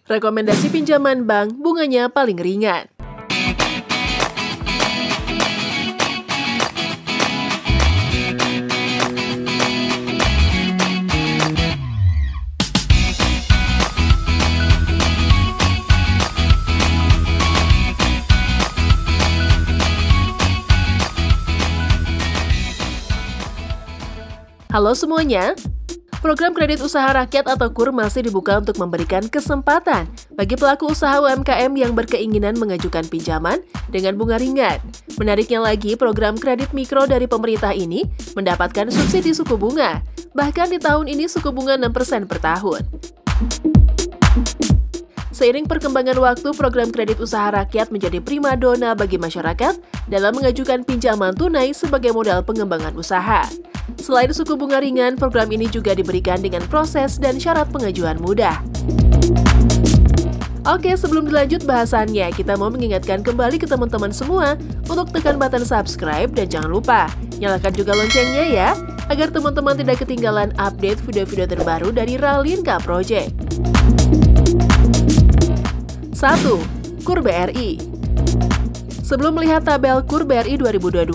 Rekomendasi pinjaman bank bunganya paling ringan. Halo semuanya, program kredit usaha rakyat atau KUR masih dibuka untuk memberikan kesempatan bagi pelaku usaha UMKM yang berkeinginan mengajukan pinjaman dengan bunga ringan. Menariknya lagi, program kredit mikro dari pemerintah ini mendapatkan subsidi suku bunga. Bahkan di tahun ini suku bunga 6% per tahun. Seiring perkembangan waktu, program kredit usaha rakyat menjadi primadona bagi masyarakat dalam mengajukan pinjaman tunai sebagai modal pengembangan usaha. Selain suku bunga ringan, program ini juga diberikan dengan proses dan syarat pengajuan mudah. Oke, sebelum dilanjut bahasannya, kita mau mengingatkan kembali ke teman-teman semua untuk tekan button subscribe dan jangan lupa nyalakan juga loncengnya ya, agar teman-teman tidak ketinggalan update video-video terbaru dari Ralinka Project. 1. KUR BRI. Sebelum melihat tabel KUR BRI 2022,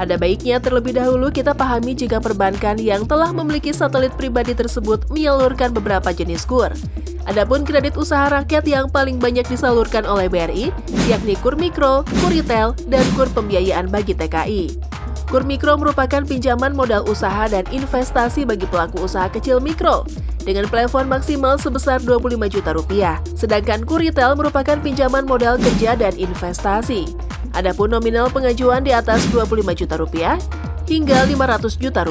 ada baiknya terlebih dahulu kita pahami jika perbankan yang telah memiliki satelit pribadi tersebut menyalurkan beberapa jenis KUR. Adapun kredit usaha rakyat yang paling banyak disalurkan oleh BRI, yakni KUR Mikro, KUR Retail, dan KUR Pembiayaan bagi TKI. KUR Mikro merupakan pinjaman modal usaha dan investasi bagi pelaku usaha kecil mikro, dengan plafon maksimal sebesar Rp25 juta. Sedangkan KUR Retail merupakan pinjaman modal kerja dan investasi. Adapun nominal pengajuan di atas Rp25 juta hingga Rp500 juta.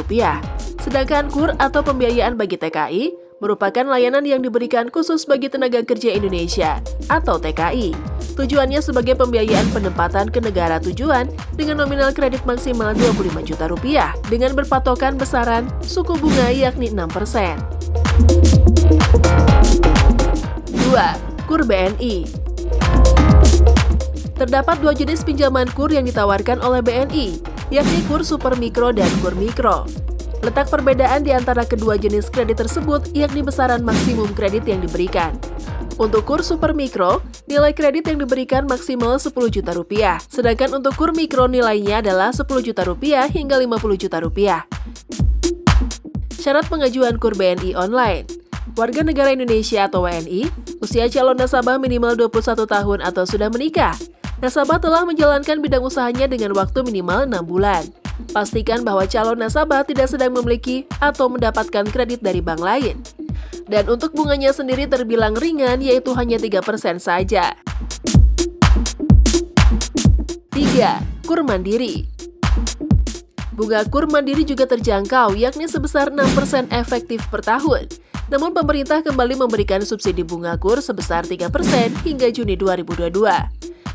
Sedangkan KUR atau pembiayaan bagi TKI merupakan layanan yang diberikan khusus bagi tenaga kerja Indonesia atau TKI. Tujuannya sebagai pembiayaan penempatan ke negara tujuan dengan nominal kredit maksimal Rp25 juta dengan berpatokan besaran suku bunga yakni 6%. 2. KUR BNI. Terdapat dua jenis pinjaman KUR yang ditawarkan oleh BNI, yakni KUR Super Mikro dan KUR Mikro. Letak perbedaan di antara kedua jenis kredit tersebut yakni besaran maksimum kredit yang diberikan. Untuk KUR Super Mikro, nilai kredit yang diberikan maksimal Rp10 juta, sedangkan untuk KUR Mikro nilainya adalah Rp10 juta hingga Rp50 juta. Syarat pengajuan KUR BNI online. Warga negara Indonesia atau WNI, usia calon nasabah minimal 21 tahun atau sudah menikah. Nasabah telah menjalankan bidang usahanya dengan waktu minimal 6 bulan. Pastikan bahwa calon nasabah tidak sedang memiliki atau mendapatkan kredit dari bank lain. Dan untuk bunganya sendiri terbilang ringan, yaitu hanya 3% saja. 3. KUR Mandiri. Bunga KUR Mandiri juga terjangkau, yakni sebesar 6% efektif per tahun. Namun pemerintah kembali memberikan subsidi bunga KUR sebesar 3% hingga Juni 2022.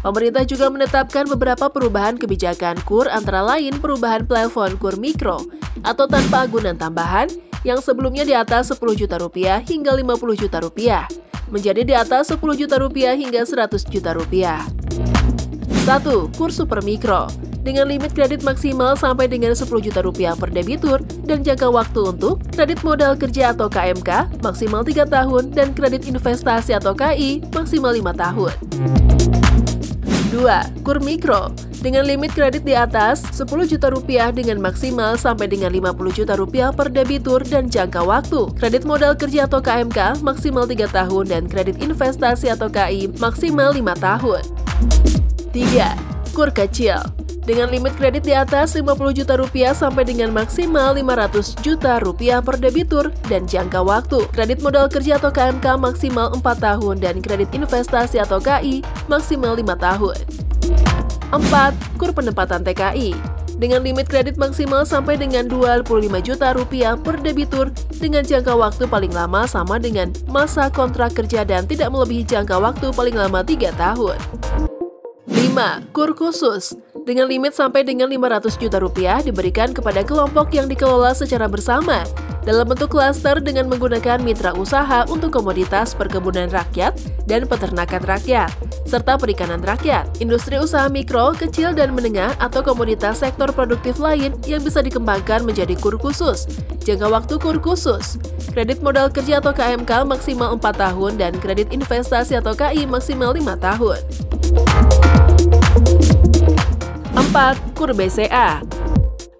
Pemerintah juga menetapkan beberapa perubahan kebijakan KUR, antara lain perubahan plafon KUR Mikro atau tanpa agunan tambahan yang sebelumnya di atas Rp10 juta hingga Rp50 juta, menjadi di atas Rp10 juta hingga Rp100 juta. 1. KUR Super Mikro. Dengan limit kredit maksimal sampai dengan Rp10 juta per debitur dan jangka waktu untuk kredit modal kerja atau KMK maksimal 3 tahun dan kredit investasi atau KI maksimal 5 tahun. 2. KUR Mikro. Dengan limit kredit di atas Rp10 juta dengan maksimal sampai dengan Rp50 juta per debitur dan jangka waktu kredit modal kerja atau KMK maksimal 3 tahun dan kredit investasi atau KI maksimal 5 tahun. 3. KUR Kecil. Dengan limit kredit di atas Rp50 juta sampai dengan maksimal Rp500 juta per debitur dan jangka waktu kredit modal kerja atau KMK maksimal 4 tahun dan kredit investasi atau KI maksimal 5 tahun. 4. KUR Penempatan TKI. Dengan limit kredit maksimal sampai dengan Rp25 juta per debitur dengan jangka waktu paling lama sama dengan masa kontrak kerja dan tidak melebihi jangka waktu paling lama 3 tahun. 5. KUR Khusus. Dengan limit sampai dengan Rp500 juta diberikan kepada kelompok yang dikelola secara bersama dalam bentuk klaster dengan menggunakan mitra usaha untuk komoditas perkebunan rakyat dan peternakan rakyat, serta perikanan rakyat, industri usaha mikro, kecil dan menengah atau komoditas sektor produktif lain yang bisa dikembangkan menjadi KUR khusus. Jangka waktu KUR khusus. Kredit modal kerja atau KMK maksimal 4 tahun dan kredit investasi atau KI maksimal 5 tahun. 4. KUR BCA.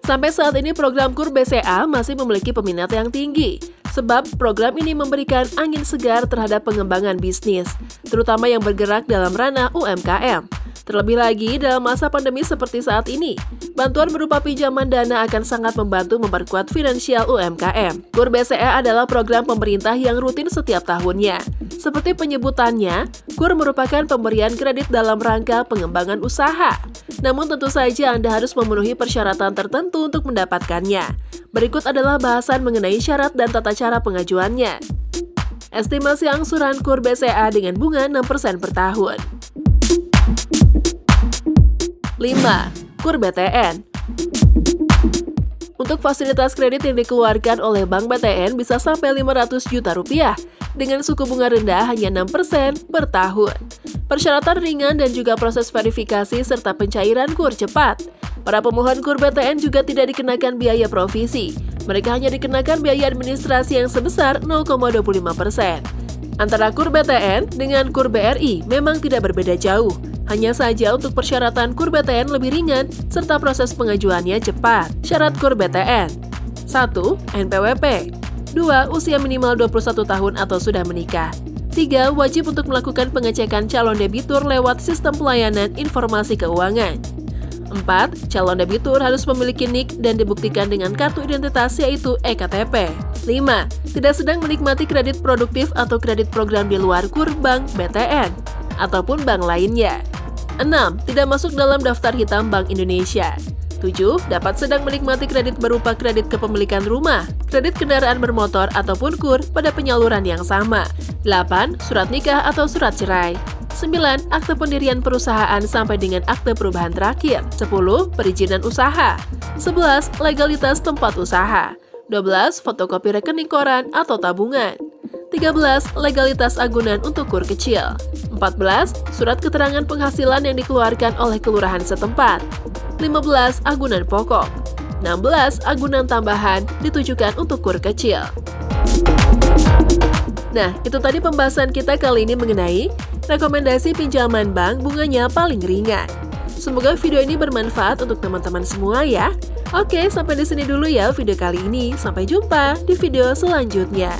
Sampai saat ini program KUR BCA masih memiliki peminat yang tinggi, sebab program ini memberikan angin segar terhadap pengembangan bisnis, terutama yang bergerak dalam ranah UMKM. Terlebih lagi dalam masa pandemi seperti saat ini, bantuan berupa pinjaman dana akan sangat membantu memperkuat finansial UMKM. KUR BCA adalah program pemerintah yang rutin setiap tahunnya. Seperti penyebutannya, KUR merupakan pemberian kredit dalam rangka pengembangan usaha. Namun tentu saja Anda harus memenuhi persyaratan tertentu untuk mendapatkannya. Berikut adalah bahasan mengenai syarat dan tata cara pengajuannya. Estimasi angsuran KUR BCA dengan bunga 6% per tahun. 5. KUR BTN. Untuk fasilitas kredit yang dikeluarkan oleh Bank BTN bisa sampai 500 juta rupiah dengan suku bunga rendah hanya 6% per tahun. Persyaratan ringan dan juga proses verifikasi serta pencairan KUR cepat. Para pemohon KUR BTN juga tidak dikenakan biaya provisi. Mereka hanya dikenakan biaya administrasi yang sebesar 0,25%. Antara KUR BTN dengan KUR BRI memang tidak berbeda jauh. Hanya saja untuk persyaratan KUR BTN lebih ringan serta proses pengajuannya cepat. Syarat KUR BTN: 1. NPWP. 2. Usia minimal 21 tahun atau sudah menikah. 3. Wajib untuk melakukan pengecekan calon debitur lewat sistem pelayanan informasi keuangan. 4. Calon debitur harus memiliki NIK dan dibuktikan dengan kartu identitas yaitu eKTP. 5. Tidak sedang menikmati kredit produktif atau kredit program di luar KUR Bank BTN ataupun bank lainnya. 6. Tidak masuk dalam daftar hitam Bank Indonesia. 7. Dapat sedang menikmati kredit berupa kredit kepemilikan rumah, kredit kendaraan bermotor ataupun KUR pada penyaluran yang sama. 8. Surat nikah atau surat cerai. 9. Akte pendirian perusahaan sampai dengan akte perubahan terakhir. 10. Perizinan usaha. 11. Legalitas tempat usaha. 12. Fotokopi rekening koran atau tabungan. 13. Legalitas agunan untuk KUR kecil. 14. Surat keterangan penghasilan yang dikeluarkan oleh kelurahan setempat. 15. Agunan pokok. 16. Agunan tambahan ditujukan untuk KUR kecil. Nah, itu tadi pembahasan kita kali ini mengenai rekomendasi pinjaman bank bunganya paling ringan. Semoga video ini bermanfaat untuk teman-teman semua ya. Oke, sampai di sini dulu ya video kali ini. Sampai jumpa di video selanjutnya.